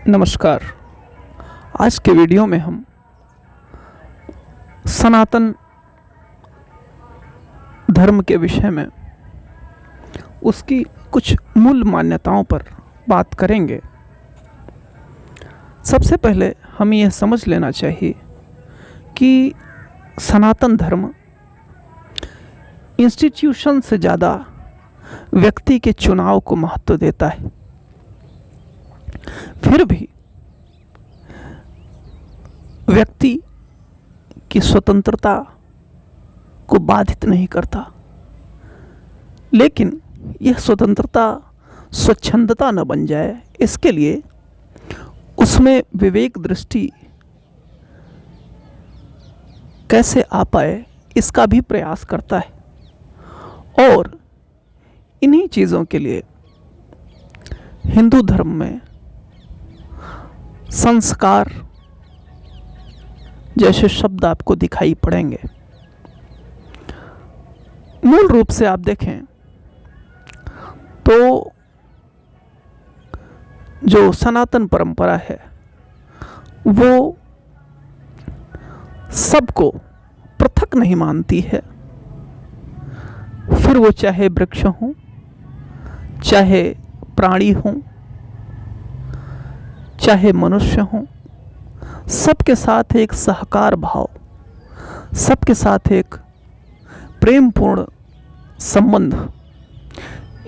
नमस्कार। आज के वीडियो में हम सनातन धर्म के विषय में उसकी कुछ मूल मान्यताओं पर बात करेंगे। सबसे पहले हमें यह समझ लेना चाहिए कि सनातन धर्म इंस्टीट्यूशन से ज़्यादा व्यक्ति के चुनाव को महत्व देता है। फिर भी व्यक्ति की स्वतंत्रता को बाधित नहीं करता, लेकिन यह स्वतंत्रता स्वच्छंदता न बन जाए, इसके लिए उसमें विवेक दृष्टि कैसे आ पाए इसका भी प्रयास करता है। और इन्हीं चीज़ों के लिए हिंदू धर्म में संस्कार जैसे शब्द आपको दिखाई पड़ेंगे। मूल रूप से आप देखें तो जो सनातन परंपरा है वो सबको पृथक नहीं मानती है। फिर वो चाहे वृक्ष हों, चाहे प्राणी हों, चाहे मनुष्य हों, सबके साथ एक सहकार भाव, सबके साथ एक प्रेमपूर्ण संबंध,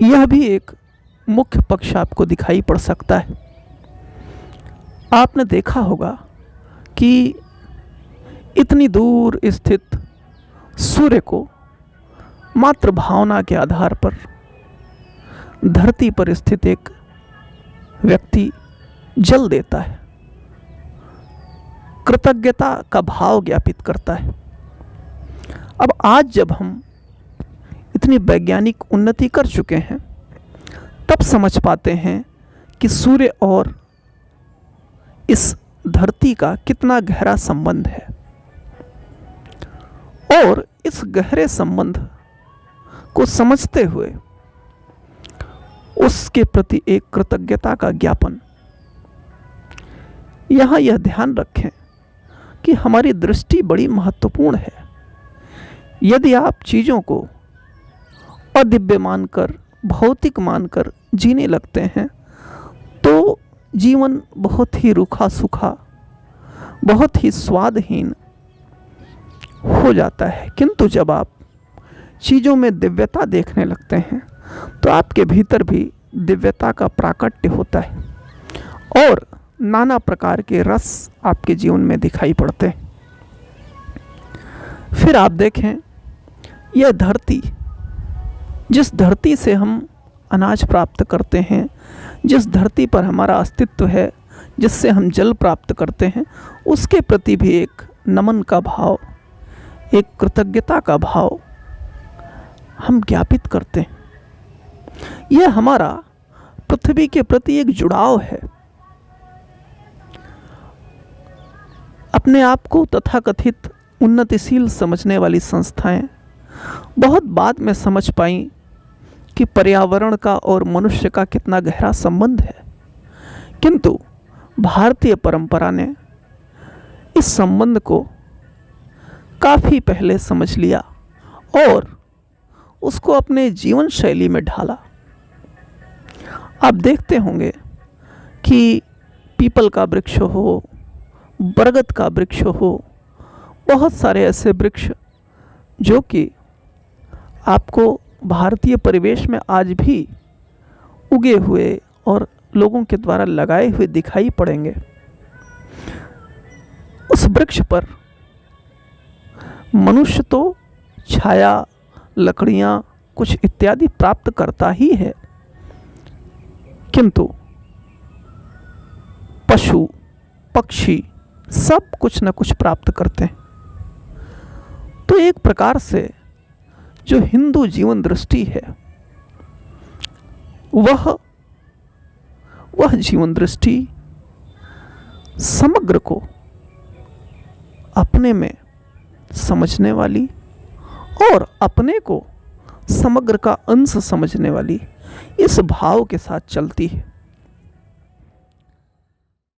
यह भी एक मुख्य पक्ष आपको दिखाई पड़ सकता है। आपने देखा होगा कि इतनी दूर स्थित सूर्य को मात्र भावना के आधार पर धरती पर स्थित एक व्यक्ति जल देता है, कृतज्ञता का भाव ज्ञापित करता है। अब आज जब हम इतनी वैज्ञानिक उन्नति कर चुके हैं, तब समझ पाते हैं कि सूर्य और इस धरती का कितना गहरा संबंध है, और इस गहरे संबंध को समझते हुए उसके प्रति एक कृतज्ञता का ज्ञापन। यहाँ यह ध्यान रखें कि हमारी दृष्टि बड़ी महत्वपूर्ण है। यदि आप चीज़ों को अदिव्य मानकर, भौतिक मानकर जीने लगते हैं तो जीवन बहुत ही रूखा सूखा, बहुत ही स्वादहीन हो जाता है। किंतु जब आप चीज़ों में दिव्यता देखने लगते हैं तो आपके भीतर भी दिव्यता का प्राकट्य होता है और नाना प्रकार के रस आपके जीवन में दिखाई पड़ते हैं। फिर आप देखें, यह धरती, जिस धरती से हम अनाज प्राप्त करते हैं, जिस धरती पर हमारा अस्तित्व है, जिससे हम जल प्राप्त करते हैं, उसके प्रति भी एक नमन का भाव, एक कृतज्ञता का भाव हम ज्ञापित करते हैं। यह हमारा पृथ्वी के प्रति एक जुड़ाव है। अपने आप को तथाकथित उन्नतिशील समझने वाली संस्थाएं बहुत बाद में समझ पाईं कि पर्यावरण का और मनुष्य का कितना गहरा संबंध है, किंतु भारतीय परंपरा ने इस संबंध को काफ़ी पहले समझ लिया और उसको अपने जीवन शैली में ढाला। आप देखते होंगे कि पीपल का वृक्ष हो, बरगद का वृक्ष हो, बहुत सारे ऐसे वृक्ष जो कि आपको भारतीय परिवेश में आज भी उगे हुए और लोगों के द्वारा लगाए हुए दिखाई पड़ेंगे। उस वृक्ष पर मनुष्य तो छाया, लकड़ियाँ, कुछ इत्यादि प्राप्त करता ही है, किंतु पशु पक्षी सब कुछ न कुछ प्राप्त करते हैं। तो एक प्रकार से जो हिंदू जीवन दृष्टि है वह जीवन दृष्टि समग्र को अपने में समझने वाली और अपने को समग्र का अंश समझने वाली इस भाव के साथ चलती है।